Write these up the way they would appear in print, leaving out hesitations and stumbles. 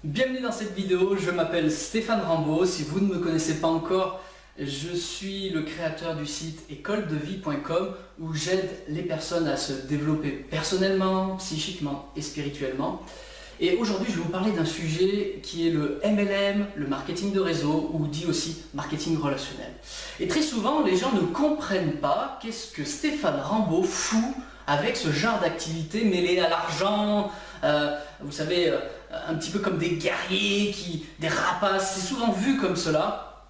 Bienvenue dans cette vidéo, je m'appelle Stéphane Rambaud. Si vous ne me connaissez pas encore, je suis le créateur du site écoledevie.com où j'aide les personnes à se développer personnellement, psychiquement et spirituellement. Et aujourd'hui, je vais vous parler d'un sujet qui est le MLM, le marketing de réseau, ou dit aussi marketing relationnel. Et très souvent, les gens ne comprennent pas qu'est-ce que Stéphane Rambaud fout avec ce genre d'activité mêlée à l'argent, vous savez, un petit peu comme des guerriers, des rapaces. C'est souvent vu comme cela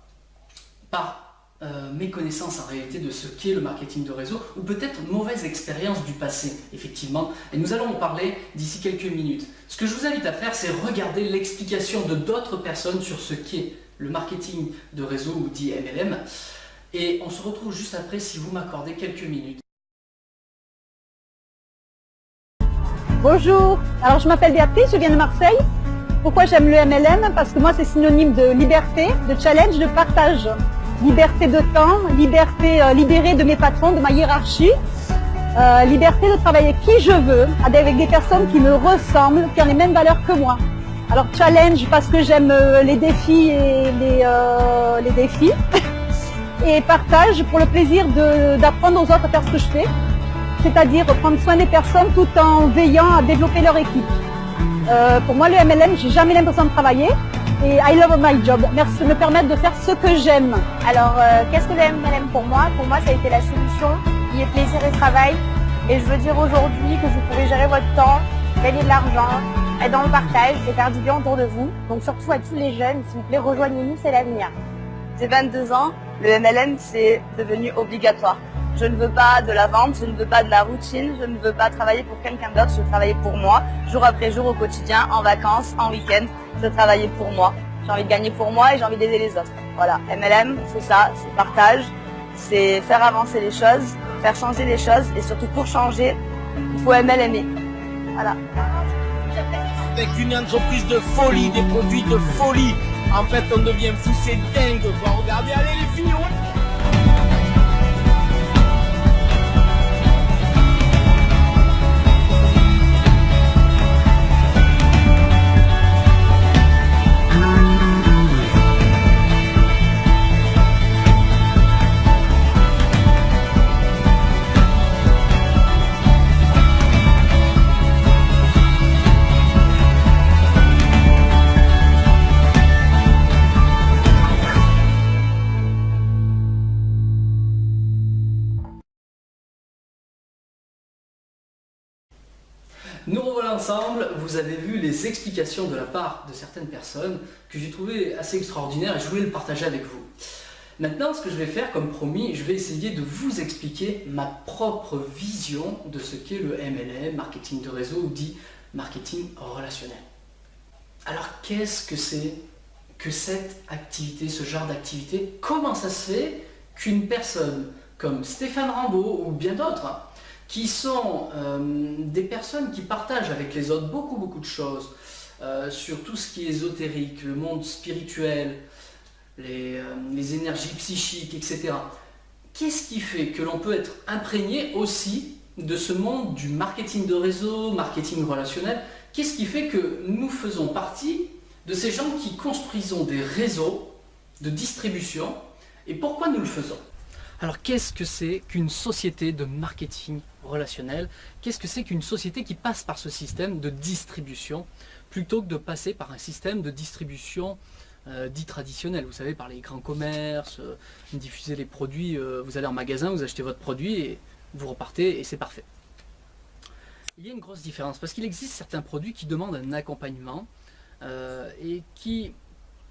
par méconnaissance en réalité de ce qu'est le marketing de réseau, ou peut-être mauvaise expérience du passé, effectivement. Et nous allons en parler d'ici quelques minutes. Ce que je vous invite à faire, c'est regarder l'explication de d'autres personnes sur ce qu'est le marketing de réseau, ou dit MLM. Et on se retrouve juste après si vous m'accordez quelques minutes. Bonjour, alors je m'appelle Béatrice, je viens de Marseille. Pourquoi j'aime le MLM? Parce que moi c'est synonyme de liberté, de challenge, de partage. Liberté de temps, liberté libérée de mes patrons, de ma hiérarchie. Liberté de travailler avec qui je veux, avec des personnes qui me ressemblent, qui ont les mêmes valeurs que moi. Alors challenge parce que j'aime les défis et les défis. Et partage pour le plaisir d'apprendre aux autres à faire ce que je fais. C'est-à-dire prendre soin des personnes tout en veillant à développer leur équipe. Pour moi, le MLM, j'ai jamais l'impression de travailler et I love my job. Merci de me permettre de faire ce que j'aime. Alors, qu'est-ce que le MLM pour moi? Pour moi, ça a été la solution qui est plaisir et travail. Et je veux dire aujourd'hui que vous pouvez gérer votre temps, gagner de l'argent, être dans le partage et faire du bien autour de vous. Donc surtout à tous les jeunes, s'il vous plaît, rejoignez-nous, c'est l'avenir. J'ai 22 ans, le MLM c'est devenu obligatoire. Je ne veux pas de la vente, je ne veux pas de la routine, je ne veux pas travailler pour quelqu'un d'autre, je veux travailler pour moi, jour après jour au quotidien, en vacances, en week-end, je veux travailler pour moi. J'ai envie de gagner pour moi et j'ai envie d'aider les autres. Voilà, MLM c'est ça, c'est partage, c'est faire avancer les choses, faire changer les choses et surtout pour changer, il faut MLMer. Voilà. Avec une entreprise de folie, des produits de folie, en fait on devient fou, c'est dingue quoi. Regardez, allez les filles, ouais. Nous revoilà ensemble, vous avez vu les explications de la part de certaines personnes que j'ai trouvé assez extraordinaires et je voulais le partager avec vous. Maintenant, ce que je vais faire, comme promis, je vais essayer de vous expliquer ma propre vision de ce qu'est le MLM, marketing de réseau, ou dit marketing relationnel. Alors, qu'est-ce que c'est que cette activité, ce genre d'activité? Comment ça se fait qu'une personne comme Stéphane Rambaud ou bien d'autres, qui sont des personnes qui partagent avec les autres beaucoup de choses sur tout ce qui est ésotérique, le monde spirituel, les énergies psychiques, etc. Qu'est-ce qui fait que l'on peut être imprégné aussi de ce monde du marketing de réseau, marketing relationnel? Qu'est-ce qui fait que nous faisons partie de ces gens qui construisons des réseaux de distribution et pourquoi nous le faisons? Alors qu'est-ce que c'est qu'une société de marketing relationnel? Qu'est-ce que c'est qu'une société qui passe par ce système de distribution plutôt que de passer par un système de distribution dit traditionnel? Vous savez, par les grands commerces, diffuser les produits, vous allez en magasin, vous achetez votre produit et vous repartez et c'est parfait. Il y a une grosse différence parce qu'il existe certains produits qui demandent un accompagnement et qui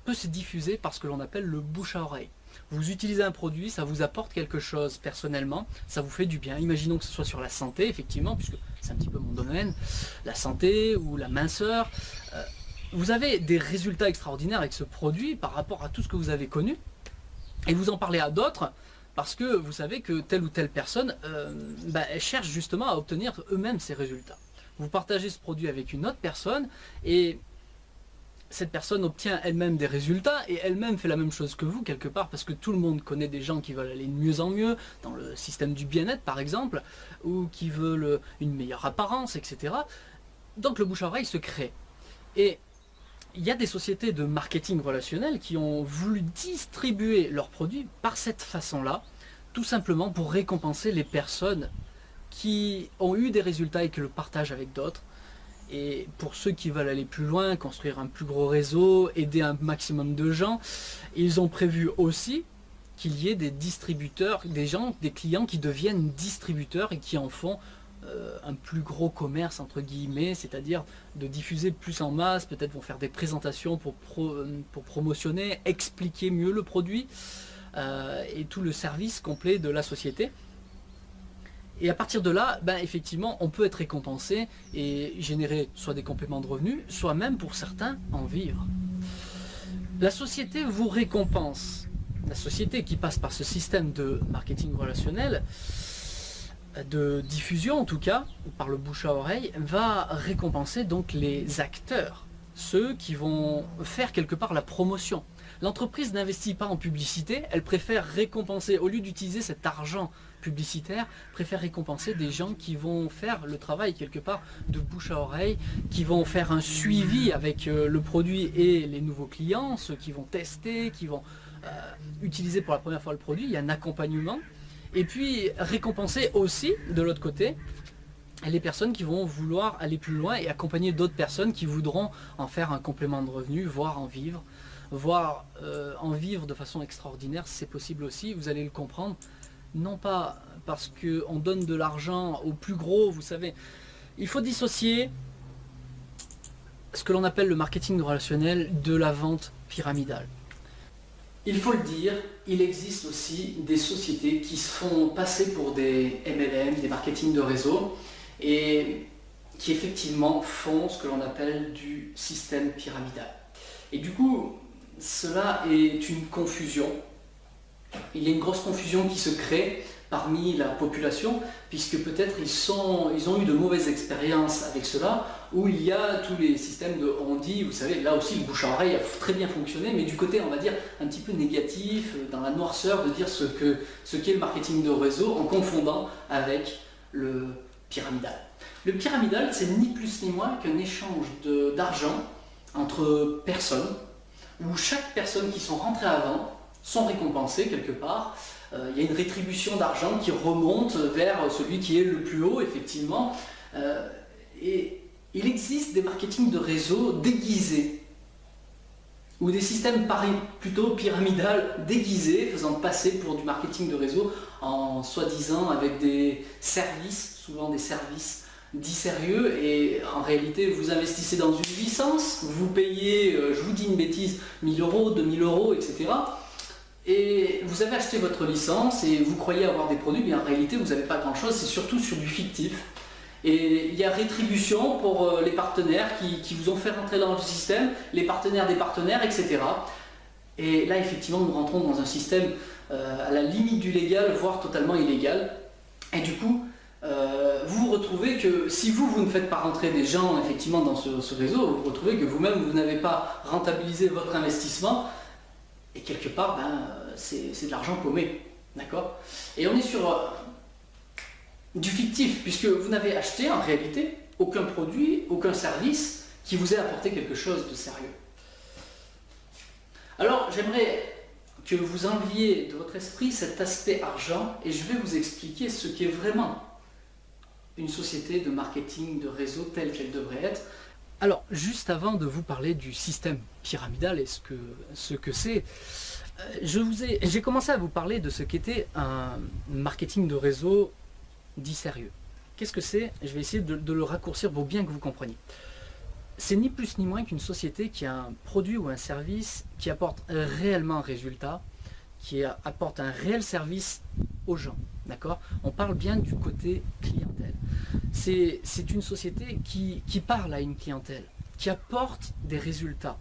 peut se diffuser par ce que l'on appelle le bouche à oreille. Vous utilisez un produit, ça vous apporte quelque chose personnellement, ça vous fait du bien. Imaginons que ce soit sur la santé, effectivement, puisque c'est un petit peu mon domaine, la santé ou la minceur. Vous avez des résultats extraordinaires avec ce produit par rapport à tout ce que vous avez connu, et vous en parlez à d'autres, parce que vous savez que telle ou telle personne elle cherche justement à obtenir eux-mêmes ces résultats. Vous partagez ce produit avec une autre personne, et cette personne obtient elle-même des résultats et elle-même fait la même chose que vous quelque part, parce que tout le monde connaît des gens qui veulent aller de mieux en mieux dans le système du bien-être par exemple, ou qui veulent une meilleure apparence, etc. Donc le bouche à oreille se crée. Et il y a des sociétés de marketing relationnel qui ont voulu distribuer leurs produits par cette façon-là, tout simplement pour récompenser les personnes qui ont eu des résultats et qui le partagent avec d'autres. Et pour ceux qui veulent aller plus loin, construire un plus gros réseau, aider un maximum de gens, ils ont prévu aussi qu'il y ait des distributeurs, des clients qui deviennent distributeurs et qui en font un plus gros commerce entre guillemets, c'est-à-dire de diffuser plus en masse, peut-être vont faire des présentations pour promotionner, expliquer mieux le produit et tout le service complet de la société. Et à partir de là, effectivement, on peut être récompensé et générer soit des compléments de revenus, soit même pour certains en vivre. La société vous récompense. La société qui passe par ce système de marketing relationnel, de diffusion en tout cas, par le bouche à oreille, va récompenser donc les acteurs, ceux qui vont faire quelque part la promotion. L'entreprise n'investit pas en publicité, elle préfère récompenser, au lieu d'utiliser cet argent publicitaire, préfère récompenser des gens qui vont faire le travail quelque part de bouche à oreille, qui vont faire un suivi avec le produit et les nouveaux clients, ceux qui vont tester, qui vont utiliser pour la première fois le produit, il y a un accompagnement. Et puis récompenser aussi, de l'autre côté, les personnes qui vont vouloir aller plus loin et accompagner d'autres personnes qui voudront en faire un complément de revenu, voire en vivre de façon extraordinaire, c'est possible aussi, vous allez le comprendre. Non pas parce qu'on donne de l'argent aux plus gros, vous savez, il faut dissocier ce que l'on appelle le marketing relationnel de la vente pyramidale. Il faut le dire, il existe aussi des sociétés qui se font passer pour des MLM, des marketing de réseau, et qui effectivement font ce que l'on appelle du système pyramidal. Et du coup, cela est une confusion. Il y a une grosse confusion qui se crée parmi la population, puisque peut-être ils ont eu de mauvaises expériences avec cela, où il y a tous les systèmes de on-dit, vous savez, là aussi le bouche à oreille a très bien fonctionné, mais du côté, on va dire, un petit peu négatif, dans la noirceur, de dire ce qu'est le marketing de réseau, en confondant avec le pyramidal. Le pyramidal, c'est ni plus ni moins qu'un échange d'argent entre personnes, où chaque personne qui sont rentrées avant sont récompensées quelque part. Il y a une rétribution d'argent qui remonte vers celui qui est le plus haut, effectivement. Et il existe des marketing de réseau déguisés, ou des systèmes plutôt pyramidales déguisés, faisant passer pour du marketing de réseau, en soi-disant avec des services, souvent des services dits sérieux, et en réalité vous investissez dans une licence, vous payez, je vous dis une bêtise, 1000 euros, 2000 euros, etc. Et vous avez acheté votre licence et vous croyez avoir des produits, mais en réalité vous n'avez pas grand chose, c'est surtout sur du fictif. Et il y a rétribution pour les partenaires qui vous ont fait rentrer dans le système, les partenaires des partenaires, etc. Et là effectivement nous rentrons dans un système à la limite du légal, voire totalement illégal. Et du coup, vous vous retrouvez que si vous ne faites pas rentrer des gens effectivement dans ce réseau, vous vous retrouvez que vous-même vous n'avez pas rentabilisé votre investissement. Et quelque part, c'est de l'argent paumé, d'accord? Et on est sur du fictif, puisque vous n'avez acheté en réalité aucun produit, aucun service qui vous ait apporté quelque chose de sérieux. Alors, j'aimerais que vous enleviez de votre esprit cet aspect argent, et je vais vous expliquer ce qu'est vraiment une société de marketing de réseau telle qu'elle devrait être. Alors, juste avant de vous parler du système pyramidal et ce que c'est, j'ai commencé à vous parler de ce qu'était un marketing de réseau dit sérieux. Qu'est-ce que c'est? Je vais essayer de le raccourcir pour bien que vous compreniez. C'est ni plus ni moins qu'une société qui a un produit ou un service qui apporte réellement un résultat, qui apporte un réel service aux gens. D'accord? On parle bien du côté clientèle. C'est une société qui parle à une clientèle, qui apporte des résultats.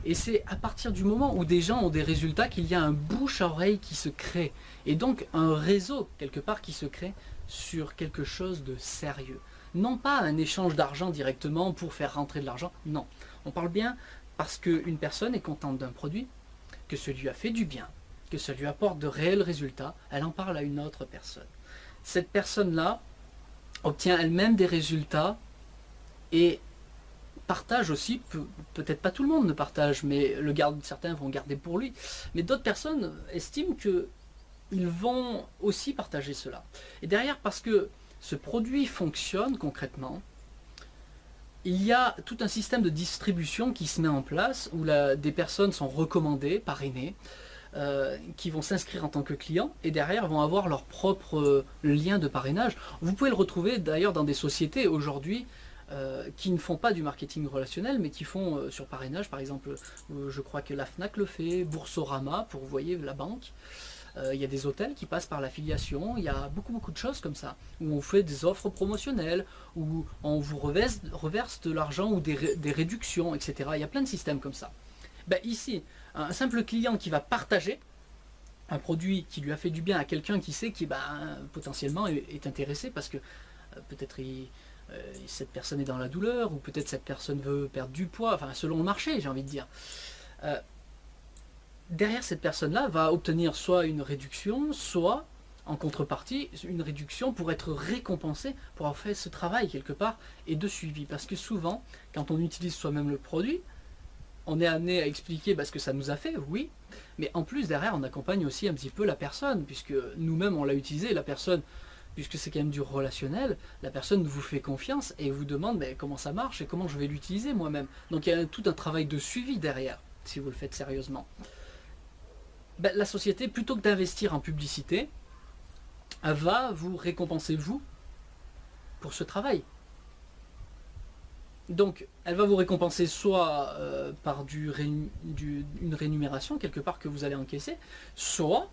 Et c'est à partir du moment où des gens ont des résultats qu'il y a un bouche à oreille qui se crée. Et donc un réseau, quelque part, qui se crée sur quelque chose de sérieux. Non pas un échange d'argent directement pour faire rentrer de l'argent, non. On parle bien parce qu'une personne est contente d'un produit, que ça lui a fait du bien, que ça lui apporte de réels résultats, elle en parle à une autre personne. Cette personne-là obtient elle-même des résultats et partage aussi, peut-être pas tout le monde ne partage, mais certains vont garder pour lui, mais d'autres personnes estiment qu'ils vont aussi partager cela. Et derrière, parce que ce produit fonctionne concrètement, il y a tout un système de distribution qui se met en place, où des personnes sont recommandées, parrainées, qui vont s'inscrire en tant que clients, et derrière vont avoir leur propre lien de parrainage. Vous pouvez le retrouver d'ailleurs dans des sociétés aujourd'hui, qui ne font pas du marketing relationnel, mais qui font sur parrainage, par exemple, je crois que la Fnac le fait, Boursorama, pour vous voyez la banque. Il y a des hôtels qui passent par l'affiliation, il y a beaucoup de choses comme ça, où on fait des offres promotionnelles, où on vous reverse de l'argent ou des réductions, etc. Il y a plein de systèmes comme ça. Ben, ici, un simple client qui va partager un produit qui lui a fait du bien à quelqu'un qui sait qui potentiellement est intéressé, parce que peut-être cette personne est dans la douleur, ou peut-être cette personne veut perdre du poids, enfin selon le marché, j'ai envie de dire. Derrière cette personne-là va obtenir soit une réduction, soit en contrepartie une réduction pour être récompensé pour avoir fait ce travail quelque part et de suivi. Parce que souvent, quand on utilise soi-même le produit, on est amené à expliquer ce que ça nous a fait, oui, mais en plus derrière on accompagne aussi un petit peu la personne, puisque nous-mêmes on l'a utilisé, la personne, puisque c'est quand même du relationnel, la personne vous fait confiance et vous demande comment ça marche et comment je vais l'utiliser moi-même. Donc il y a tout un travail de suivi derrière, si vous le faites sérieusement. La société, plutôt que d'investir en publicité, elle va vous récompenser vous pour ce travail. Donc elle va vous récompenser soit par une rémunération quelque part que vous allez encaisser, soit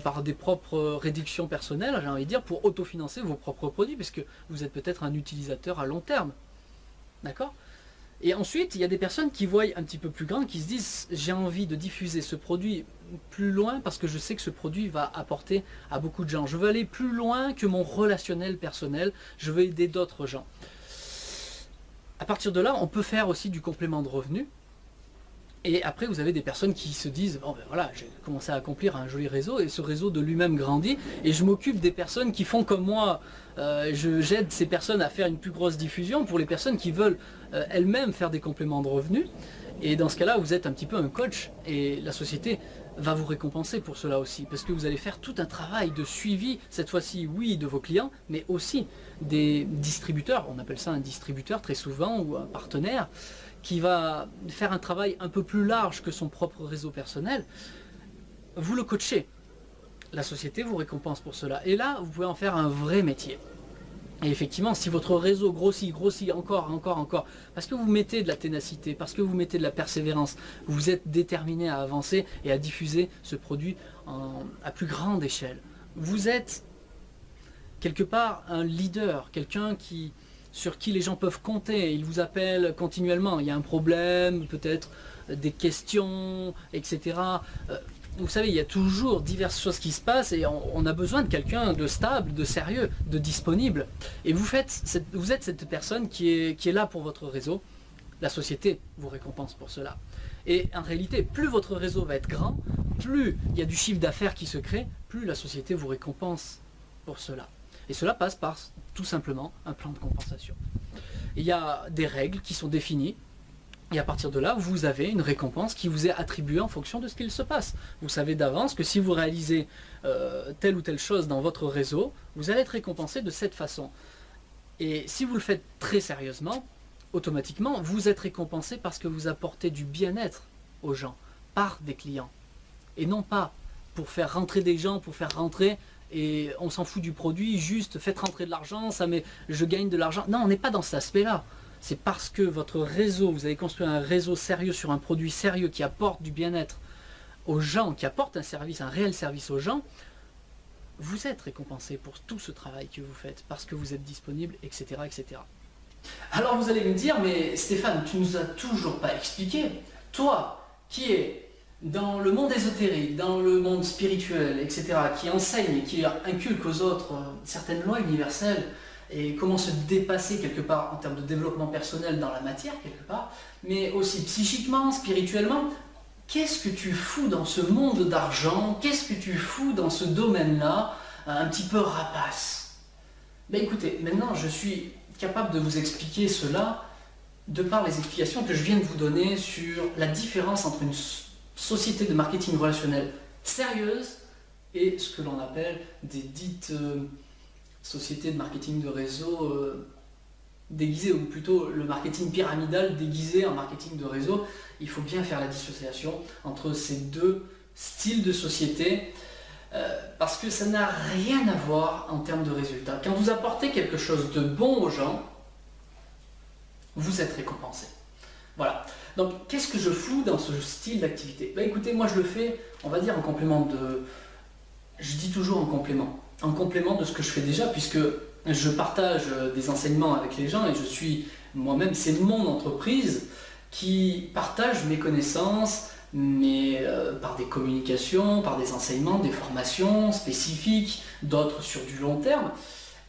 par des propres réductions personnelles, j'ai envie de dire, pour autofinancer vos propres produits, puisque vous êtes peut-être un utilisateur à long terme. D'accord ? Et ensuite, il y a des personnes qui voient un petit peu plus grand, qui se disent, j'ai envie de diffuser ce produit plus loin, parce que je sais que ce produit va apporter à beaucoup de gens. Je veux aller plus loin que mon relationnel personnel, je veux aider d'autres gens. À partir de là, on peut faire aussi du complément de revenus. Et après, vous avez des personnes qui se disent, bon voilà, j'ai commencé à accomplir un joli réseau, et ce réseau de lui-même grandit, et je m'occupe des personnes qui font comme moi, j'aide ces personnes à faire une plus grosse diffusion pour les personnes qui veulent elles-mêmes faire des compléments de revenus. Et dans ce cas-là, vous êtes un petit peu un coach, et la société va vous récompenser pour cela aussi, parce que vous allez faire tout un travail de suivi, cette fois-ci, oui, de vos clients, mais aussi des distributeurs, on appelle ça un distributeur très souvent, ou un partenaire, qui va faire un travail un peu plus large que son propre réseau personnel. Vous le coachez, la société vous récompense pour cela, et là, vous pouvez en faire un vrai métier. Et effectivement, si votre réseau grossit encore, parce que vous mettez de la ténacité, parce que vous mettez de la persévérance, vous êtes déterminé à avancer et à diffuser ce produit à plus grande échelle. Vous êtes quelque part un leader, quelqu'un sur qui les gens peuvent compter, ils vous appellent continuellement, il y a un problème, peut-être des questions, etc. Vous savez, il y a toujours diverses choses qui se passent et on a besoin de quelqu'un de stable, de sérieux, de disponible. Et vous êtes cette personne qui est là pour votre réseau. La société vous récompense pour cela. Et en réalité, plus votre réseau va être grand, plus il y a du chiffre d'affaires qui se crée, plus la société vous récompense pour cela. Et cela passe par tout simplement un plan de compensation. Il y a des règles qui sont définies. Et à partir de là, vous avez une récompense qui vous est attribuée en fonction de ce qu'il se passe. Vous savez d'avance que si vous réalisez telle ou telle chose dans votre réseau, vous allez être récompensé de cette façon. Et si vous le faites très sérieusement, automatiquement, vous êtes récompensé parce que vous apportez du bien-être aux gens, par des clients. Et non pas pour faire rentrer des gens, pour faire rentrer, et on s'en fout du produit, juste faites rentrer de l'argent, je gagne de l'argent. Non, on n'est pas dans cet aspect-là. C'est parce que votre réseau, vous avez construit un réseau sérieux sur un produit sérieux qui apporte du bien-être aux gens, qui apporte un service, un réel service aux gens, vous êtes récompensé pour tout ce travail que vous faites, parce que vous êtes disponible, etc., etc. Alors vous allez me dire, mais Stéphane, tu nous as toujours pas expliqué, toi qui es dans le monde ésotérique, dans le monde spirituel, etc., qui enseigne, qui inculque aux autres certaines lois universelles, et comment se dépasser quelque part en termes de développement personnel dans la matière quelque part, mais aussi psychiquement, spirituellement. Qu'est-ce que tu fous dans ce monde d'argent? Qu'est-ce que tu fous dans ce domaine-là, un petit peu rapace? Ben écoutez, maintenant je suis capable de vous expliquer cela de par les explications que je viens de vous donner sur la différence entre une société de marketing relationnel sérieuse et ce que l'on appelle des dites sociétés de marketing de réseau déguisées, ou plutôt le marketing pyramidal déguisé en marketing de réseau. Il faut bien faire la dissociation entre ces deux styles de société parce que ça n'a rien à voir en termes de résultats. Quand vous apportez quelque chose de bon aux gens, vous êtes récompensé. Voilà. Donc, qu'est-ce que je fous dans ce style d'activité? Bah, écoutez, moi je le fais, on va dire en complément de... Je dis toujours en complément de ce que je fais déjà, puisque je partage des enseignements avec les gens et je suis moi-même, c'est mon entreprise qui partage mes connaissances, par des communications, par des enseignements, des formations spécifiques, d'autres sur du long terme.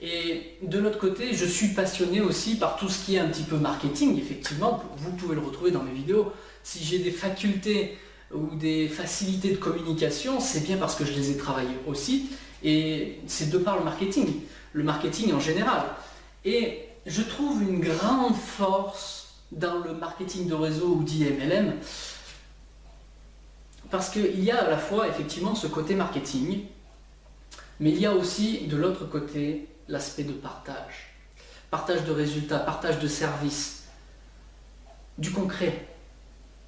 Et de l'autre côté, je suis passionné aussi par tout ce qui est un petit peu marketing. Effectivement, vous pouvez le retrouver dans mes vidéos. Si j'ai des facultés ou des facilités de communication, c'est bien parce que je les ai travaillées aussi. Et c'est de par le marketing en général. Et je trouve une grande force dans le marketing de réseau ou dit MLM, parce qu'il y a à la fois effectivement ce côté marketing, mais il y a aussi de l'autre côté l'aspect de partage. Partage de résultats, partage de services, du concret.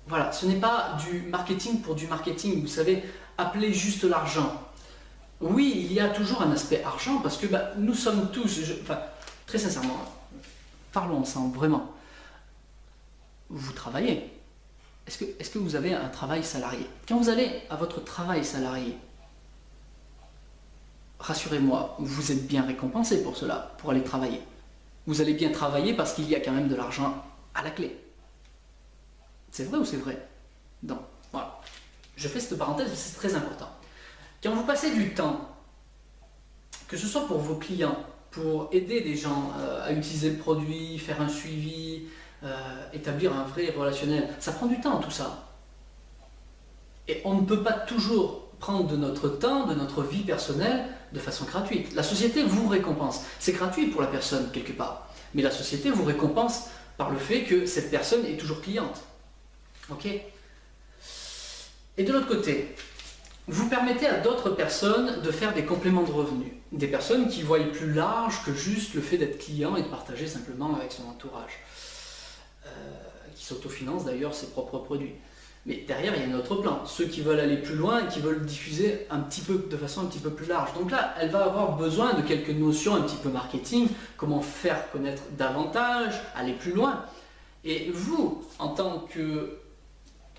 Voilà, ce n'est pas du marketing pour du marketing, vous savez, appelez juste l'argent. Oui, il y a toujours un aspect argent, parce que nous sommes tous, très sincèrement, parlons ensemble, vraiment. Vous travaillez. Est-ce que vous avez un travail salarié? Quand vous allez à votre travail salarié, rassurez-moi, vous êtes bien récompensé pour cela, pour aller travailler. Vous allez bien travailler parce qu'il y a quand même de l'argent à la clé. C'est vrai ou c'est vrai? Non. Voilà. Je fais cette parenthèse, c'est très important. Quand vous passez du temps, que ce soit pour vos clients, pour aider des gens à utiliser le produit, faire un suivi, établir un vrai relationnel, ça prend du temps tout ça. Et on ne peut pas toujours prendre de notre temps, de notre vie personnelle, de façon gratuite. La société vous récompense. C'est gratuit pour la personne quelque part, mais la société vous récompense par le fait que cette personne est toujours cliente. Ok? Et de l'autre côté, vous permettez à d'autres personnes de faire des compléments de revenus. Des personnes qui voient plus large que juste le fait d'être client et de partager simplement avec son entourage. Qui s'autofinancent d'ailleurs ses propres produits. Mais derrière, il y a un autre plan. Ceux qui veulent aller plus loin et qui veulent diffuser de façon un petit peu plus large. Donc là, elle va avoir besoin de quelques notions un petit peu marketing, comment faire connaître davantage, aller plus loin. Et vous, en tant que,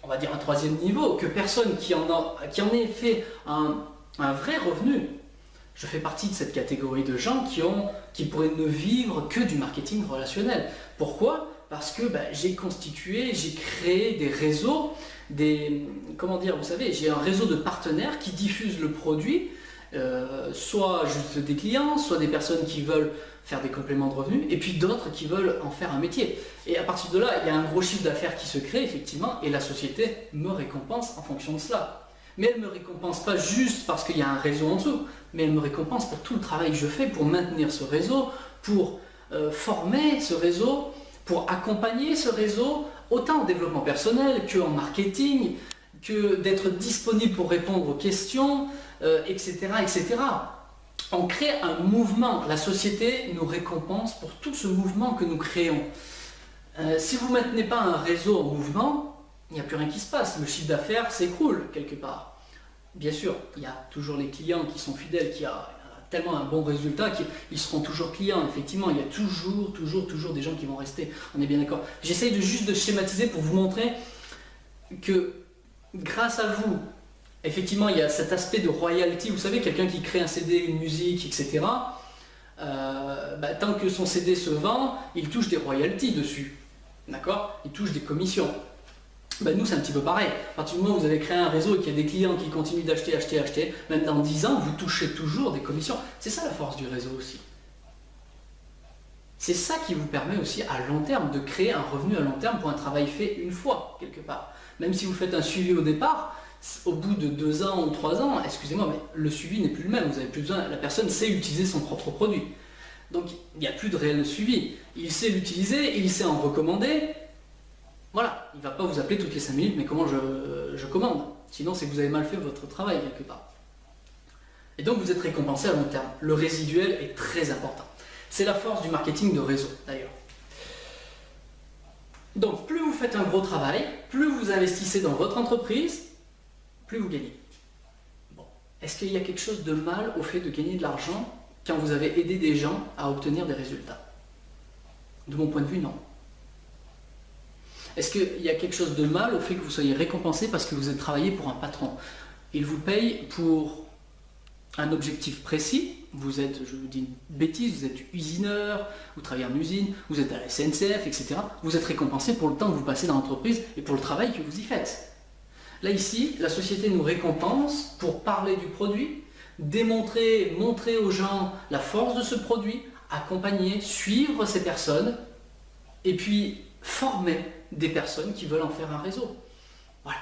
on va dire un troisième niveau, que personne qui en ait fait un vrai revenu, je fais partie de cette catégorie de gens qui pourraient ne vivre que du marketing relationnel. Pourquoi ? Parce que j'ai créé des réseaux, comment dire, vous savez, j'ai un réseau de partenaires qui diffusent le produit, soit juste des clients, soit des personnes qui veulent faire des compléments de revenus, et puis d'autres qui veulent en faire un métier. Et à partir de là, il y a un gros chiffre d'affaires qui se crée, effectivement, et la société me récompense en fonction de cela. Mais elle ne me récompense pas juste parce qu'il y a un réseau en dessous, mais elle me récompense pour tout le travail que je fais pour maintenir ce réseau, pour former ce réseau, pour accompagner ce réseau, autant en développement personnel qu'en marketing, que d'être disponible pour répondre aux questions, etc., etc. On crée un mouvement. La société nous récompense pour tout ce mouvement que nous créons. Si vous ne maintenez pas un réseau en mouvement, il n'y a plus rien qui se passe. Le chiffre d'affaires s'écroule quelque part. Bien sûr, il y a toujours les clients qui sont fidèles, qui ont tellement un bon résultat qu'ils seront toujours clients. Effectivement, il y a toujours des gens qui vont rester. On est bien d'accord. J'essaye juste de schématiser pour vous montrer que grâce à vous, effectivement, il y a cet aspect de royalty. Vous savez, quelqu'un qui crée un CD, une musique, etc. Tant que son CD se vend, il touche des royalties dessus. D'accord? Il touche des commissions. Nous, c'est un petit peu pareil. À partir du moment où vous avez créé un réseau et qu'il y a des clients qui continuent d'acheter, même dans 10 ans, vous touchez toujours des commissions. C'est ça la force du réseau aussi. C'est ça qui vous permet aussi à long terme de créer un revenu à long terme pour un travail fait une fois, quelque part. Même si vous faites un suivi au départ, au bout de 2 ans ou 3 ans, excusez-moi, mais le suivi n'est plus le même. Vous avez plus besoin, la personne sait utiliser son propre produit. Donc il n'y a plus de réel suivi. Il sait l'utiliser, il sait en recommander. Voilà, il ne va pas vous appeler toutes les 5 minutes, mais comment je commande? Sinon c'est que vous avez mal fait votre travail quelque part. Et donc vous êtes récompensé à long terme. Le résiduel est très important. C'est la force du marketing de réseau d'ailleurs. Donc plus vous faites un gros travail, plus vous investissez dans votre entreprise, plus vous gagnez. Bon. Est-ce qu'il y a quelque chose de mal au fait de gagner de l'argent quand vous avez aidé des gens à obtenir des résultats? De mon point de vue, non. Est-ce qu'il y a quelque chose de mal au fait que vous soyez récompensé parce que vous avez travaillé pour un patron? Il vous paye pour un objectif précis. Vous êtes, je vous dis une bêtise, vous êtes usineur, vous travaillez en usine, vous êtes à la SNCF, etc. Vous êtes récompensé pour le temps que vous passez dans l'entreprise et pour le travail que vous y faites. Là ici, la société nous récompense pour parler du produit, montrer aux gens la force de ce produit, accompagner, suivre ces personnes et puis former des personnes qui veulent en faire un réseau. Voilà.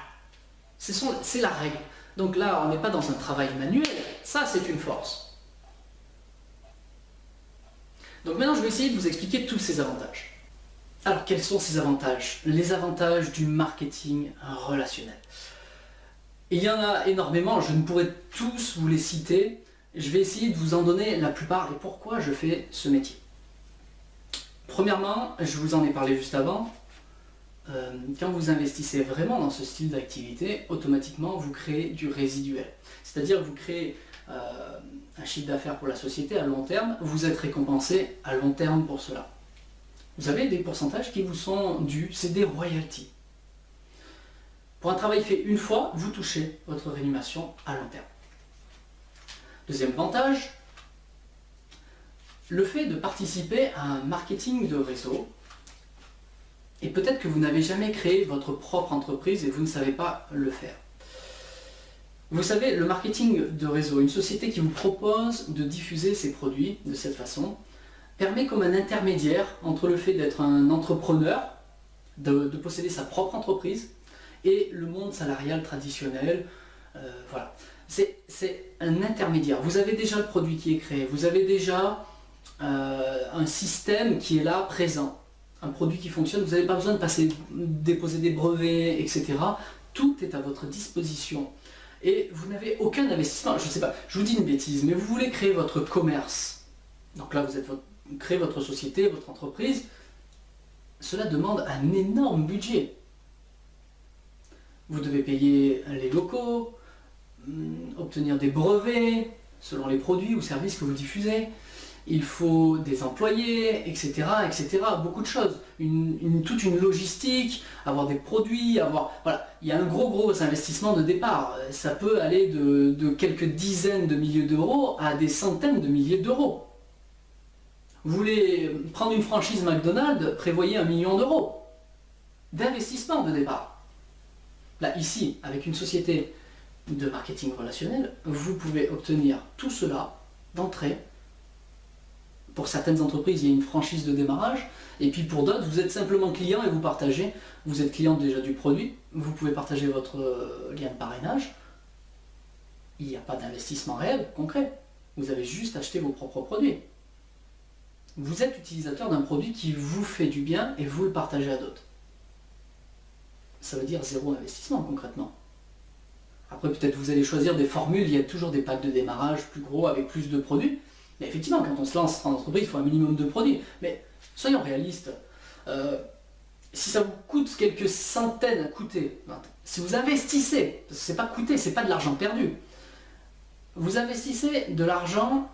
C'est la règle. Donc là, on n'est pas dans un travail manuel, ça c'est une force. Donc maintenant, je vais essayer de vous expliquer tous ces avantages. Alors, quels sont ces avantages? Les avantages du marketing relationnel. Il y en a énormément, je ne pourrais tous vous les citer. Je vais essayer de vous en donner la plupart et pourquoi je fais ce métier. Premièrement, je vous en ai parlé juste avant, quand vous investissez vraiment dans ce style d'activité, automatiquement vous créez du résiduel. C'est-à-dire que vous créez un chiffre d'affaires pour la société à long terme, vous êtes récompensé à long terme pour cela. Vous avez des pourcentages qui vous sont dus, c'est des royalties. Pour un travail fait une fois, vous touchez votre rémunération à long terme. Deuxième avantage, le fait de participer à un marketing de réseau, et peut-être que vous n'avez jamais créé votre propre entreprise et vous ne savez pas le faire. Vous savez, le marketing de réseau, une société qui vous propose de diffuser ses produits de cette façon, permet comme un intermédiaire entre le fait d'être un entrepreneur, de posséder sa propre entreprise, et le monde salarial traditionnel. Voilà. C'est un intermédiaire. Vous avez déjà le produit qui est créé, vous avez déjà un système qui est là, présent. Un produit qui fonctionne, vous n'avez pas besoin de déposer des brevets, etc. Tout est à votre disposition. Et vous n'avez aucun investissement. Je ne sais pas, je vous dis une bêtise, mais vous voulez créer votre commerce. Donc là, vous créez votre société, votre entreprise. Cela demande un énorme budget. Vous devez payer les locaux, obtenir des brevets selon les produits ou services que vous diffusez. Il faut des employés, etc., etc. Beaucoup de choses. Toute une logistique, avoir des produits, voilà. Il y a un gros investissement de départ. Ça peut aller de quelques dizaines de milliers d'euros à des centaines de milliers d'euros. Vous voulez prendre une franchise McDonald's, prévoyez 1 million d'euros d'investissement de départ. Là, ici, avec une société de marketing relationnel, vous pouvez obtenir tout cela d'entrée. Pour certaines entreprises, il y a une franchise de démarrage, et puis pour d'autres, vous êtes simplement client et vous partagez. Vous êtes client déjà du produit, vous pouvez partager votre lien de parrainage. Il n'y a pas d'investissement réel, concret. Vous avez juste acheté vos propres produits. Vous êtes utilisateur d'un produit qui vous fait du bien et vous le partagez à d'autres. Ça veut dire 0 investissement concrètement. Après, peut-être vous allez choisir des formules, il y a toujours des packs de démarrage plus gros avec plus de produits. Mais effectivement, quand on se lance en entreprise, il faut un minimum de produits. Mais soyons réalistes, si ça vous coûte quelques centaines à coûter, si vous investissez, parce que c'est pas coûter, c'est pas de l'argent perdu, vous investissez de l'argent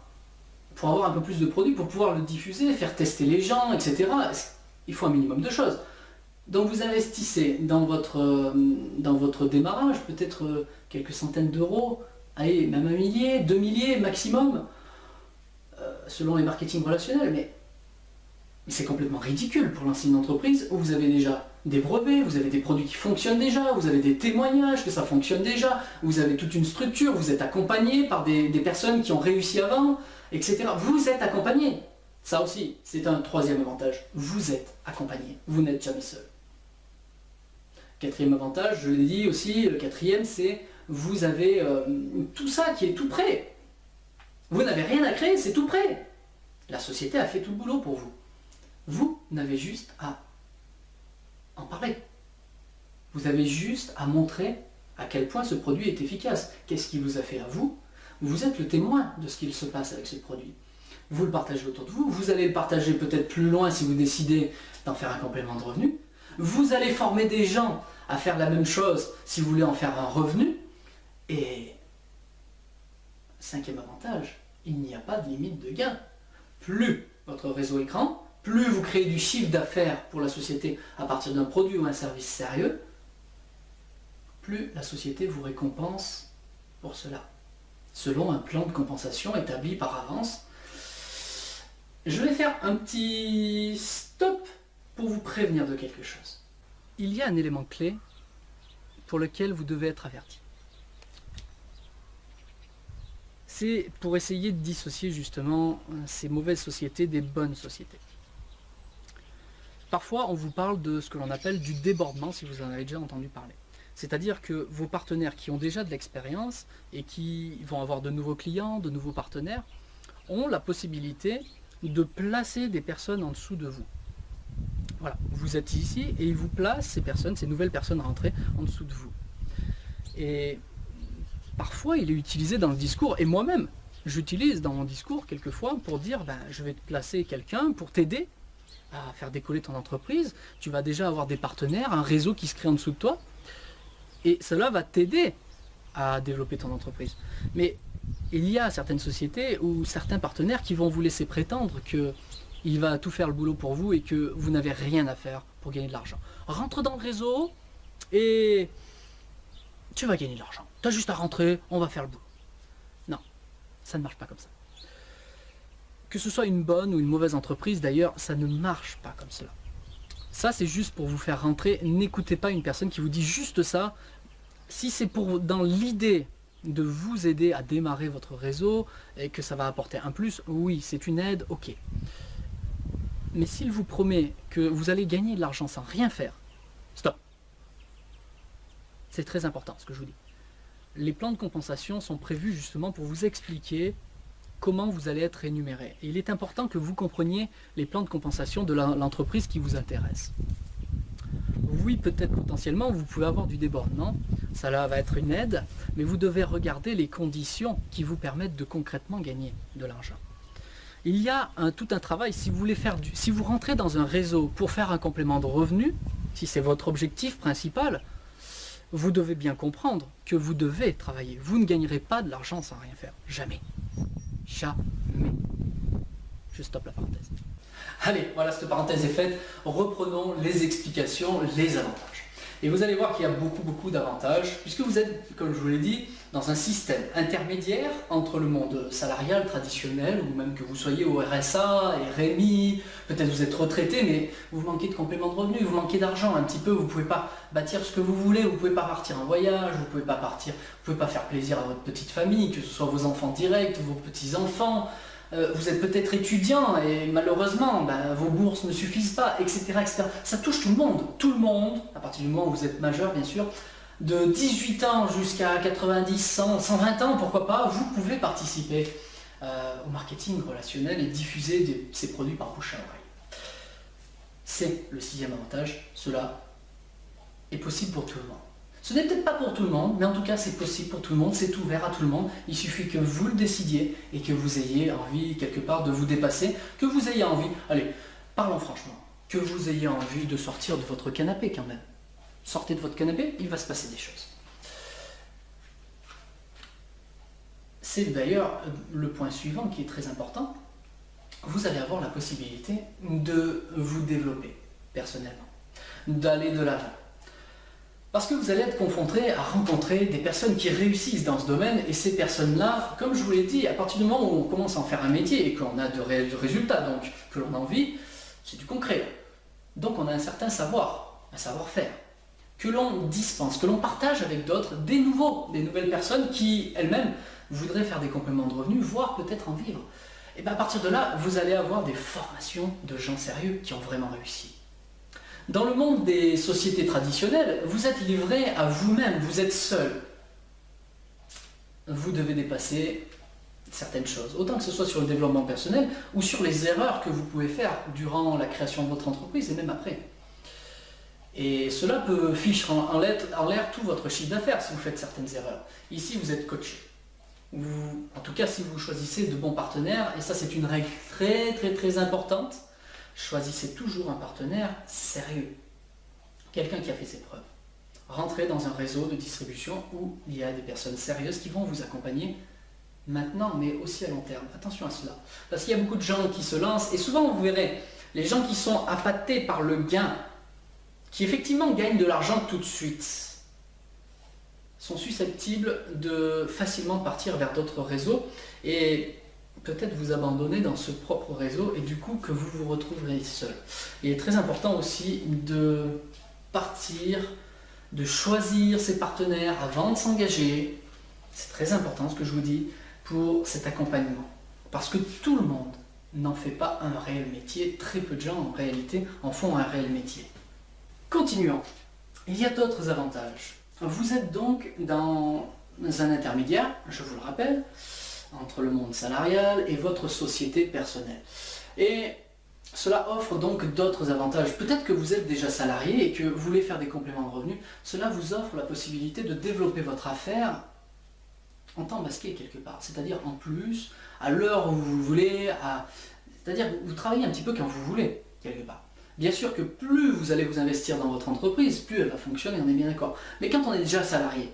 pour avoir un peu plus de produits, pour pouvoir le diffuser, faire tester les gens, etc. Il faut un minimum de choses. Donc vous investissez dans votre démarrage, peut-être quelques centaines d'euros, allez, même 1 millier, 2 milliers maximum, selon les marketing relationnels, mais c'est complètement ridicule pour lancer une entreprise où vous avez déjà des brevets, vous avez des produits qui fonctionnent déjà, vous avez des témoignages que ça fonctionne déjà, vous avez toute une structure, vous êtes accompagné par des personnes qui ont réussi avant, etc. Vous êtes accompagné. Ça aussi, c'est un troisième avantage. Vous êtes accompagné, vous n'êtes jamais seul. Quatrième avantage, je l'ai dit aussi, le quatrième, c'est vous avez tout ça qui est tout prêt. Vous n'avez rien à créer, c'est tout prêt. La société a fait tout le boulot pour vous. Vous n'avez juste à en parler. Vous avez juste à montrer à quel point ce produit est efficace. Qu'est-ce qu'il vous a fait à vous? Vous êtes le témoin de ce qu'il se passe avec ce produit. Vous le partagez autour de vous. Vous allez le partager peut-être plus loin si vous décidez d'en faire un complément de revenu. Vous allez former des gens à faire la même chose si vous voulez en faire un revenu. Et cinquième avantage, il n'y a pas de limite de gain. Plus votre réseau est grand, plus vous créez du chiffre d'affaires pour la société à partir d'un produit ou un service sérieux, plus la société vous récompense pour cela, selon un plan de compensation établi par avance. Je vais faire un petit stop pour vous prévenir de quelque chose. Il y a un élément clé pour lequel vous devez être averti. C'est pour essayer de dissocier justement ces mauvaises sociétés des bonnes sociétés. Parfois, on vous parle de ce que l'on appelle du débordement, si vous en avez déjà entendu parler. C'est-à-dire que vos partenaires qui ont déjà de l'expérience et qui vont avoir de nouveaux clients, de nouveaux partenaires, ont la possibilité de placer des personnes en dessous de vous. Voilà, vous êtes ici et ils vous placent ces personnes, ces nouvelles personnes rentrées en dessous de vous. Et parfois, il est utilisé dans le discours, et moi-même, j'utilise dans mon discours quelquefois pour dire je vais te placer quelqu'un pour t'aider à faire décoller ton entreprise. Tu vas déjà avoir des partenaires, un réseau qui se crée en dessous de toi, et cela va t'aider à développer ton entreprise. Mais il y a certaines sociétés ou certains partenaires qui vont vous laisser prétendre qu'il va tout faire le boulot pour vous et que vous n'avez rien à faire pour gagner de l'argent. Rentre dans le réseau et tu vas gagner de l'argent. Tu as juste à rentrer, on va faire le boulot. Non, ça ne marche pas comme ça. Que ce soit une bonne ou une mauvaise entreprise, d'ailleurs, ça ne marche pas comme cela. Ça, c'est juste pour vous faire rentrer. N'écoutez pas une personne qui vous dit juste ça. Si c'est dans l'idée de vous aider à démarrer votre réseau et que ça va apporter un plus, oui, c'est une aide, ok. Mais s'il vous promet que vous allez gagner de l'argent sans rien faire, stop. C'est très important ce que je vous dis. Les plans de compensation sont prévus justement pour vous expliquer comment vous allez être rémunéré. Et il est important que vous compreniez les plans de compensation de l'entreprise qui vous intéresse. Oui, peut-être potentiellement, vous pouvez avoir du débordement, ça là va être une aide, mais vous devez regarder les conditions qui vous permettent de concrètement gagner de l'argent. Il y a tout un travail, si vous rentrez dans un réseau pour faire un complément de revenu, si c'est votre objectif principal, vous devez bien comprendre que vous devez travailler. Vous ne gagnerez pas de l'argent sans rien faire. Jamais. Jamais. Je stoppe la parenthèse. Allez, voilà, cette parenthèse est faite. Reprenons les explications, les avantages. Et vous allez voir qu'il y a beaucoup d'avantages, puisque vous êtes, comme je vous l'ai dit, dans un système intermédiaire entre le monde salarial traditionnel, ou même que vous soyez au RSA, RMI, peut-être vous êtes retraité, mais vous manquez de complément de revenu, vous manquez d'argent un petit peu, vous ne pouvez pas bâtir ce que vous voulez, vous ne pouvez pas partir en voyage, vous ne pouvez pas faire plaisir à votre petite famille, que ce soit vos enfants directs, vos petits-enfants. Vous êtes peut-être étudiant et malheureusement vos bourses ne suffisent pas, etc., etc. Ça touche tout le monde, à partir du moment où vous êtes majeur bien sûr, de 18 ans jusqu'à 90, 100, 120 ans, pourquoi pas, vous pouvez participer au marketing relationnel et diffuser ces produits par bouche à oreille. C'est le sixième avantage, cela est possible pour tout le monde. Ce n'est peut-être pas pour tout le monde, mais en tout cas c'est possible pour tout le monde, c'est ouvert à tout le monde. Il suffit que vous le décidiez et que vous ayez envie quelque part de vous dépasser, que vous ayez envie, allez, parlons franchement, que vous ayez envie de sortir de votre canapé quand même. Sortez de votre canapé, il va se passer des choses. C'est d'ailleurs le point suivant qui est très important. Vous allez avoir la possibilité de vous développer personnellement, d'aller de l'avant. Parce que vous allez être confronté à rencontrer des personnes qui réussissent dans ce domaine, et ces personnes-là, comme je vous l'ai dit, à partir du moment où on commence à en faire un métier et qu'on a de réels résultats, donc que l'on a envie, c'est du concret. Donc on a un certain savoir, un savoir-faire, que l'on dispense, que l'on partage avec d'autres, des nouvelles personnes qui elles-mêmes voudraient faire des compléments de revenus, voire peut-être en vivre. Et bien à partir de là, vous allez avoir des formations de gens sérieux qui ont vraiment réussi. Dans le monde des sociétés traditionnelles, vous êtes livré à vous-même, vous êtes seul. Vous devez dépasser certaines choses, autant que ce soit sur le développement personnel ou sur les erreurs que vous pouvez faire durant la création de votre entreprise et même après. Et cela peut ficher en l'air tout votre chiffre d'affaires si vous faites certaines erreurs. Ici, vous êtes coaché. En tout cas, si vous choisissez de bons partenaires, et ça c'est une règle très importante, choisissez toujours un partenaire sérieux. Quelqu'un qui a fait ses preuves. Rentrez dans un réseau de distribution où il y a des personnes sérieuses qui vont vous accompagner maintenant, mais aussi à long terme. Attention à cela. Parce qu'il y a beaucoup de gens qui se lancent, et souvent vous verrez, les gens qui sont appâtés par le gain, qui effectivement gagnent de l'argent tout de suite, sont susceptibles de facilement partir vers d'autres réseaux et peut-être vous abandonner dans ce propre réseau et du coup que vous vous retrouverez seul. Il est très important aussi de partir, de choisir ses partenaires avant de s'engager. C'est très important ce que je vous dis pour cet accompagnement. Parce que tout le monde n'en fait pas un réel métier. Très peu de gens en réalité en font un réel métier. Continuons. Il y a d'autres avantages. Vous êtes donc dans un intermédiaire, je vous le rappelle, entre le monde salarial et votre société personnelle. Et cela offre donc d'autres avantages. Peut-être que vous êtes déjà salarié et que vous voulez faire des compléments de revenus. Cela vous offre la possibilité de développer votre affaire en temps masqué quelque part. C'est-à-dire en plus, à l'heure où vous voulez, c'est-à-dire vous travaillez un petit peu quand vous voulez, quelque part. Bien sûr que plus vous allez vous investir dans votre entreprise, plus elle va fonctionner, on est bien d'accord. Mais quand on est déjà salarié,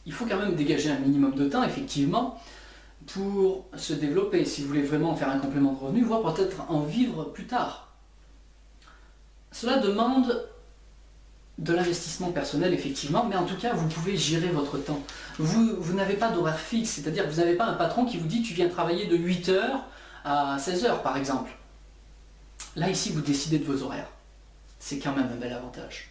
il faut quand même dégager un minimum de temps, effectivement, pour se développer. Si vous voulez vraiment faire un complément de revenu, voire peut-être en vivre plus tard. Cela demande de l'investissement personnel, effectivement, mais en tout cas, vous pouvez gérer votre temps. Vous n'avez pas d'horaire fixe, c'est-à-dire que vous n'avez pas un patron qui vous dit « tu viens travailler de 8h à 16h » par exemple. Là, ici, vous décidez de vos horaires. C'est quand même un bel avantage.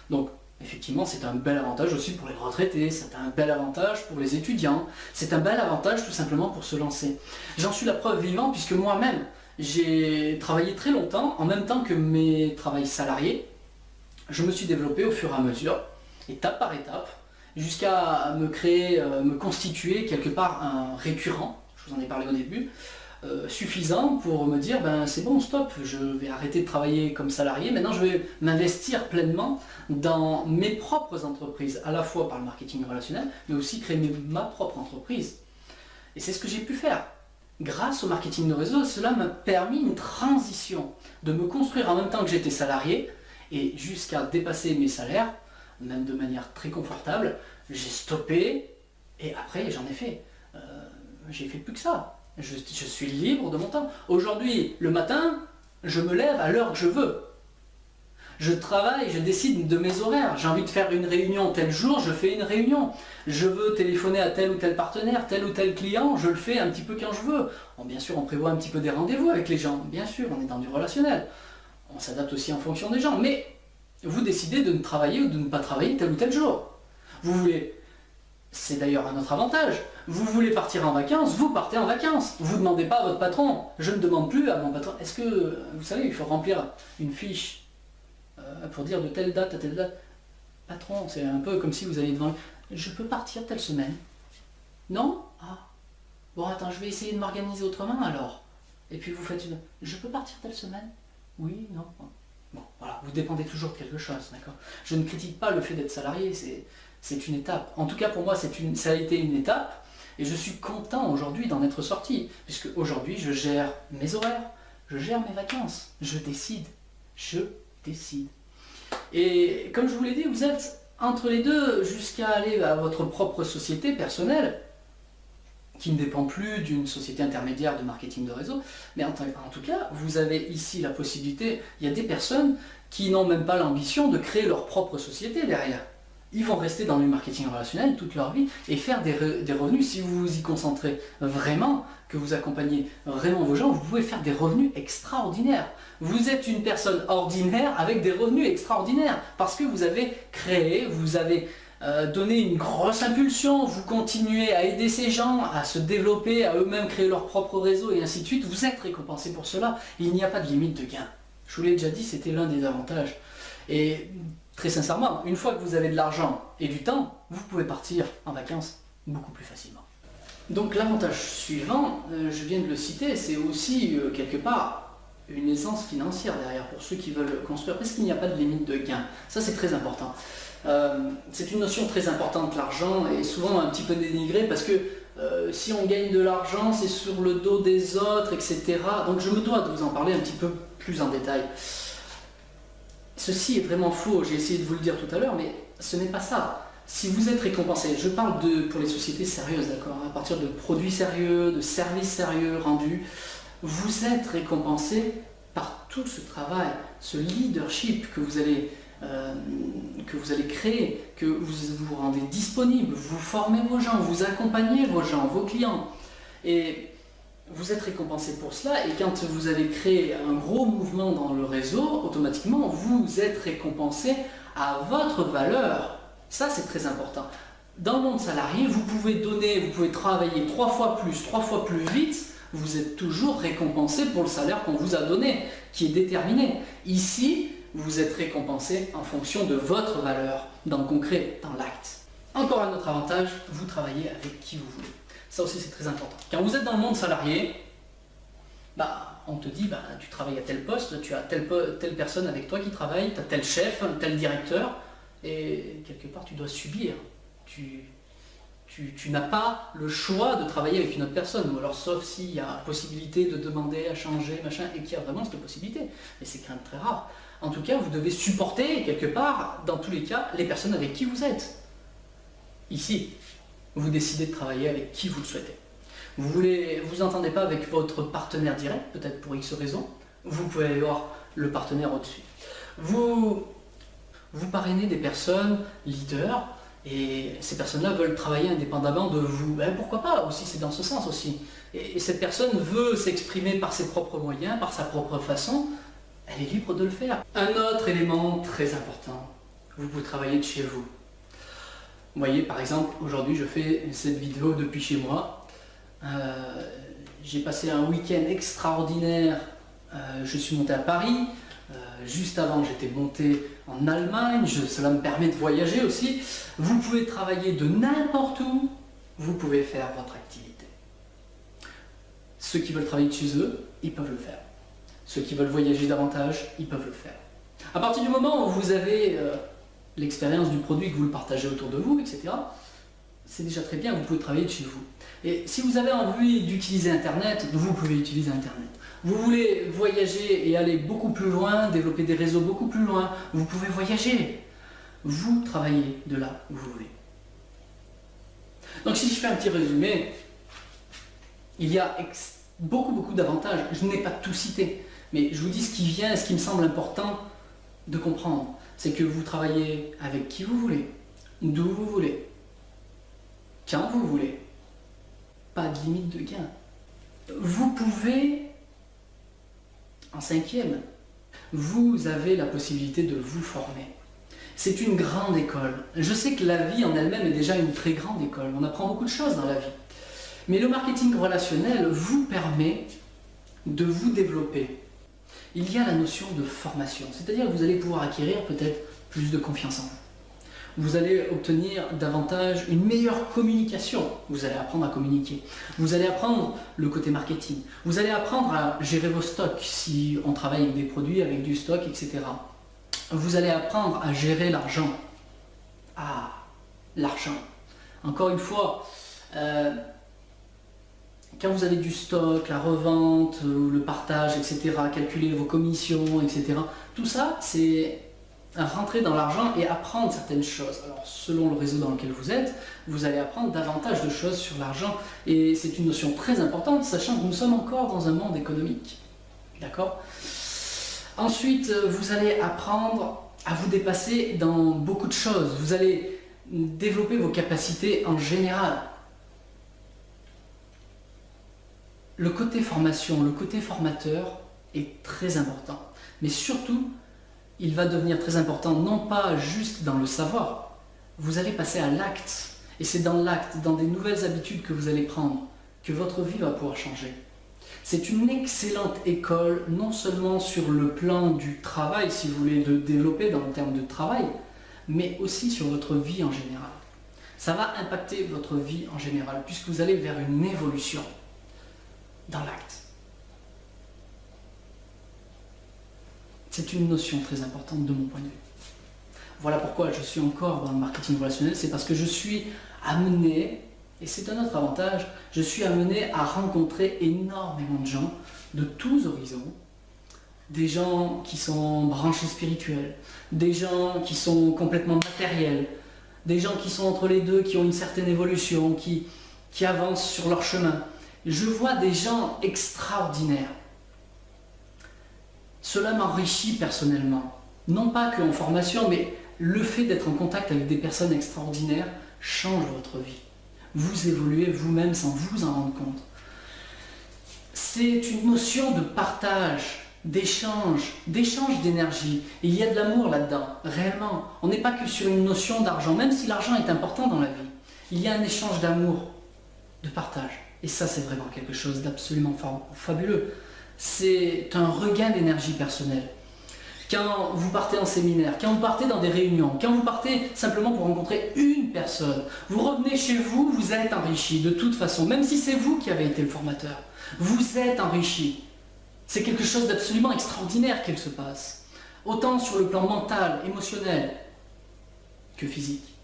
Donc, effectivement, c'est un bel avantage aussi pour les retraités, c'est un bel avantage pour les étudiants, c'est un bel avantage tout simplement pour se lancer. J'en suis la preuve vivante puisque moi-même, j'ai travaillé très longtemps, en même temps que mes travails salariés. Je me suis développé au fur et à mesure, étape par étape, jusqu'à me constituer quelque part un récurrent, je vous en ai parlé au début, suffisant pour me dire ben c'est bon, stop, je vais arrêter de travailler comme salarié, maintenant je vais m'investir pleinement dans mes propres entreprises, à la fois par le marketing relationnel, mais aussi créer ma propre entreprise. Et c'est ce que j'ai pu faire. Grâce au marketing de réseau, cela m'a permis une transition, de me construire en même temps que j'étais salarié, et jusqu'à dépasser mes salaires, même de manière très confortable, j'ai stoppé, et après j'en ai fait. J'ai fait plus que ça. Je suis libre de mon temps. Aujourd'hui, le matin, je me lève à l'heure que je veux. Je travaille, je décide de mes horaires. J'ai envie de faire une réunion tel jour, je fais une réunion. Je veux téléphoner à tel ou tel partenaire, tel ou tel client, je le fais un petit peu quand je veux. Bon, bien sûr, on prévoit un petit peu des rendez-vous avec les gens. Bien sûr, on est dans du relationnel. On s'adapte aussi en fonction des gens. Mais vous décidez de ne travailler ou de ne pas travailler tel ou tel jour. Vous voulez... C'est d'ailleurs un autre avantage. Vous voulez partir en vacances, vous partez en vacances. Vous ne demandez pas à votre patron. Je ne demande plus à mon patron. Est-ce que, vous savez, il faut remplir une fiche pour dire de telle date à telle date. Patron, c'est un peu comme si vous alliez devant... Je peux partir telle semaine. Non? Ah. Bon, attends, je vais essayer de m'organiser autrement alors. Et puis vous faites une... Je peux partir telle semaine? Oui, non. Bon, voilà, vous dépendez toujours de quelque chose, d'accord? Je ne critique pas le fait d'être salarié, c'est une étape. En tout cas, pour moi, ça a été une étape, et je suis content aujourd'hui d'en être sorti, puisque aujourd'hui, je gère mes horaires, je gère mes vacances, je décide. Et comme je vous l'ai dit, vous êtes entre les deux jusqu'à aller à votre propre société personnelle, qui ne dépend plus d'une société intermédiaire de marketing de réseau, mais en tout cas, vous avez ici la possibilité, il y a des personnes qui n'ont même pas l'ambition de créer leur propre société derrière. Ils vont rester dans le marketing relationnel toute leur vie et faire des revenus. Si vous vous y concentrez vraiment, que vous accompagnez vraiment vos gens, vous pouvez faire des revenus extraordinaires. Vous êtes une personne ordinaire avec des revenus extraordinaires parce que vous avez créé, vous avez donné une grosse impulsion, vous continuez à aider ces gens à se développer, à eux-mêmes créer leur propre réseau et ainsi de suite. Vous êtes récompensé pour cela et il n'y a pas de limite de gain. Je vous l'ai déjà dit, c'était l'un des avantages. Et très sincèrement, une fois que vous avez de l'argent et du temps, vous pouvez partir en vacances beaucoup plus facilement. Donc l'avantage suivant, je viens de le citer, c'est aussi quelque part une aisance financière derrière pour ceux qui veulent construire, parce qu'il n'y a pas de limite de gain. Ça c'est très important. C'est une notion très importante, l'argent, et souvent un petit peu dénigrée parce que si on gagne de l'argent, c'est sur le dos des autres, etc. Donc je me dois de vous en parler un petit peu plus en détail. Ceci est vraiment faux, j'ai essayé de vous le dire tout à l'heure, mais ce n'est pas ça. Si vous êtes récompensé, je parle pour les sociétés sérieuses, d'accord, à partir de produits sérieux, de services sérieux rendus, vous êtes récompensé par tout ce travail, ce leadership que vous allez créer, que vous vous rendez disponible, vous formez vos gens, vous accompagnez vos gens, vos clients. Et vous êtes récompensé pour cela, et quand vous avez créé un gros mouvement dans le réseau, automatiquement, vous êtes récompensé à votre valeur. Ça, c'est très important. Dans le monde salarié, vous pouvez donner, vous pouvez travailler 3 fois plus vite, vous êtes toujours récompensé pour le salaire qu'on vous a donné, qui est déterminé. Ici, vous êtes récompensé en fonction de votre valeur, dans le concret, dans l'acte. Encore un autre avantage, vous travaillez avec qui vous voulez. Ça aussi c'est très important. Quand vous êtes dans le monde salarié, on te dit tu travailles à tel poste, tu as telle personne avec toi qui travaille, tu as tel chef, tel directeur, et quelque part tu dois subir. Tu n'as pas le choix de travailler avec une autre personne, ou alors sauf s'il y a possibilité de demander à changer, machin, et qu'il y a vraiment cette possibilité. Mais c'est quand même très rare. En tout cas, vous devez supporter quelque part, dans tous les cas, les personnes avec qui vous êtes. Ici, vous décidez de travailler avec qui vous le souhaitez. Vous entendez pas avec votre partenaire direct, peut-être pour X raison, vous pouvez aller voir le partenaire au-dessus. Vous parrainez des personnes leaders, et ces personnes-là veulent travailler indépendamment de vous. Pourquoi pas aussi, c'est dans ce sens aussi. Et cette personne veut s'exprimer par ses propres moyens, par sa propre façon, elle est libre de le faire. Un autre élément très important, vous pouvez travailler de chez vous. Vous voyez, par exemple, aujourd'hui je fais cette vidéo depuis chez moi. J'ai passé un week-end extraordinaire, je suis monté à Paris. Juste avant, j'étais monté en Allemagne, cela me permet de voyager aussi. Vous pouvez travailler de n'importe où, vous pouvez faire votre activité. Ceux qui veulent travailler de chez eux, ils peuvent le faire. Ceux qui veulent voyager davantage, ils peuvent le faire. À partir du moment où vous avez l'expérience du produit, que vous le partagez autour de vous, etc., c'est déjà très bien, vous pouvez travailler de chez vous. Et si vous avez envie d'utiliser Internet, vous pouvez utiliser Internet. Vous voulez voyager et aller beaucoup plus loin, développer des réseaux beaucoup plus loin, vous pouvez voyager. Vous travaillez de là où vous voulez. Donc si je fais un petit résumé, il y a beaucoup d'avantages. Je n'ai pas tout cité, mais je vous dis ce qui vient, ce qui me semble important de comprendre. C'est que vous travaillez avec qui vous voulez, d'où vous voulez, quand vous voulez. Pas de limite de gain. Vous pouvez, en 5e, vous avez la possibilité de vous former. C'est une grande école. Je sais que la vie en elle-même est déjà une très grande école. On apprend beaucoup de choses dans la vie. Mais le marketing relationnel vous permet de vous développer. Il y a la notion de formation, c'est-à-dire que vous allez pouvoir acquérir peut-être plus de confiance en vous. Vous allez obtenir davantage une meilleure communication. Vous allez apprendre à communiquer. Vous allez apprendre le côté marketing. Vous allez apprendre à gérer vos stocks si on travaille avec des produits, avec du stock, etc. Vous allez apprendre à gérer l'argent. Ah, l'argent. Encore une fois, quand vous avez du stock, la revente, le partage, etc., calculer vos commissions, etc., tout ça, c'est rentrer dans l'argent et apprendre certaines choses. Alors, selon le réseau dans lequel vous êtes, vous allez apprendre davantage de choses sur l'argent. Et c'est une notion très importante, sachant que nous sommes encore dans un monde économique. D'accord ? Ensuite, vous allez apprendre à vous dépasser dans beaucoup de choses. Vous allez développer vos capacités en général. Le côté formation, le côté formateur est très important. Mais surtout, il va devenir très important, non pas juste dans le savoir. Vous allez passer à l'acte. Et c'est dans l'acte, dans des nouvelles habitudes que vous allez prendre, que votre vie va pouvoir changer. C'est une excellente école, non seulement sur le plan du travail, si vous voulez le développer dans le terme de travail, mais aussi sur votre vie en général. Ça va impacter votre vie en général, puisque vous allez vers une évolution dans l'acte. C'est une notion très importante de mon point de vue. Voilà pourquoi je suis encore dans le marketing relationnel, c'est parce que je suis amené, et c'est un autre avantage, je suis amené à rencontrer énormément de gens de tous horizons, des gens qui sont branchés spirituels, des gens qui sont complètement matériels, des gens qui sont entre les deux, qui ont une certaine évolution, qui avancent sur leur chemin. Je vois des gens extraordinaires. Cela m'enrichit personnellement. Non pas qu'en formation, mais le fait d'être en contact avec des personnes extraordinaires change votre vie. Vous évoluez vous-même sans vous en rendre compte. C'est une notion de partage, d'échange d'énergie. Et il y a de l'amour là-dedans, réellement. On n'est pas que sur une notion d'argent, même si l'argent est important dans la vie. Il y a un échange d'amour, de partage. Et ça, c'est vraiment quelque chose d'absolument fabuleux. C'est un regain d'énergie personnelle. Quand vous partez en séminaire, quand vous partez dans des réunions, quand vous partez simplement pour rencontrer une personne, vous revenez chez vous, vous êtes enrichi de toute façon, même si c'est vous qui avez été le formateur. Vous êtes enrichi. C'est quelque chose d'absolument extraordinaire qu'il se passe, autant sur le plan mental, émotionnel, que physique.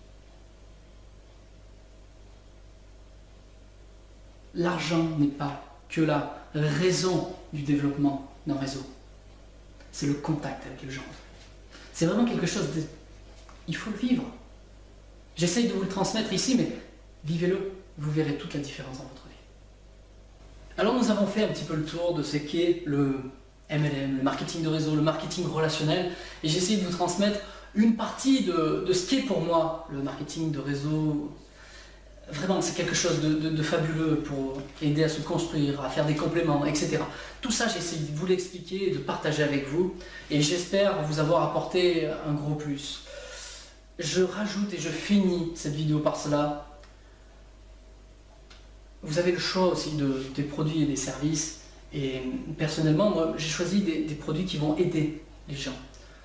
L'argent n'est pas que la raison du développement d'un réseau. C'est le contact avec les gens. C'est vraiment quelque chose de... Il faut le vivre. J'essaye de vous le transmettre ici, mais vivez-le. Vous verrez toute la différence dans votre vie. Alors nous avons fait un petit peu le tour de ce qu'est le MLM, le marketing de réseau, le marketing relationnel, et j'ai essayé de vous transmettre une partie de ce qu'est pour moi le marketing de réseau. Vraiment, c'est quelque chose de fabuleux pour aider à se construire, à faire des compléments, etc. Tout ça, j'ai essayé de vous l'expliquer et de partager avec vous, et j'espère vous avoir apporté un gros plus. Je rajoute et je finis cette vidéo par cela. Vous avez le choix aussi des produits et des services, et personnellement, moi, j'ai choisi des produits qui vont aider les gens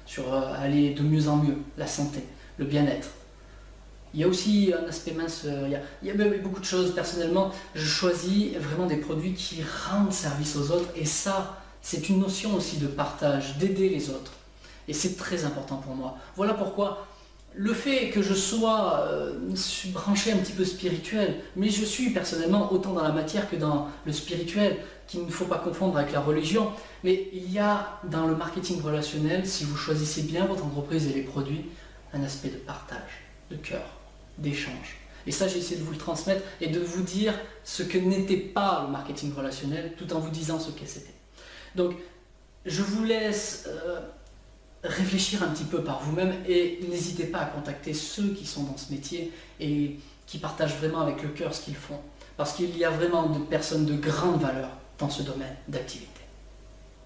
sur aller de mieux en mieux, la santé, le bien-être. Il y a aussi un aspect mince, il y a même beaucoup de choses. Personnellement, je choisis vraiment des produits qui rendent service aux autres, et ça, c'est une notion aussi de partage, d'aider les autres. Et c'est très important pour moi. Voilà pourquoi le fait que je sois branché un petit peu spirituel, mais je suis personnellement autant dans la matière que dans le spirituel, qu'il ne faut pas confondre avec la religion, mais il y a dans le marketing relationnel, si vous choisissez bien votre entreprise et les produits, un aspect de partage, de cœur, d'échange. Et ça, j'ai essayé de vous le transmettre et de vous dire ce que n'était pas le marketing relationnel, tout en vous disant ce que c'était. Donc, je vous laisse réfléchir un petit peu par vous-même, et n'hésitez pas à contacter ceux qui sont dans ce métier et qui partagent vraiment avec le cœur ce qu'ils font. Parce qu'il y a vraiment des personnes de grande valeur dans ce domaine d'activité.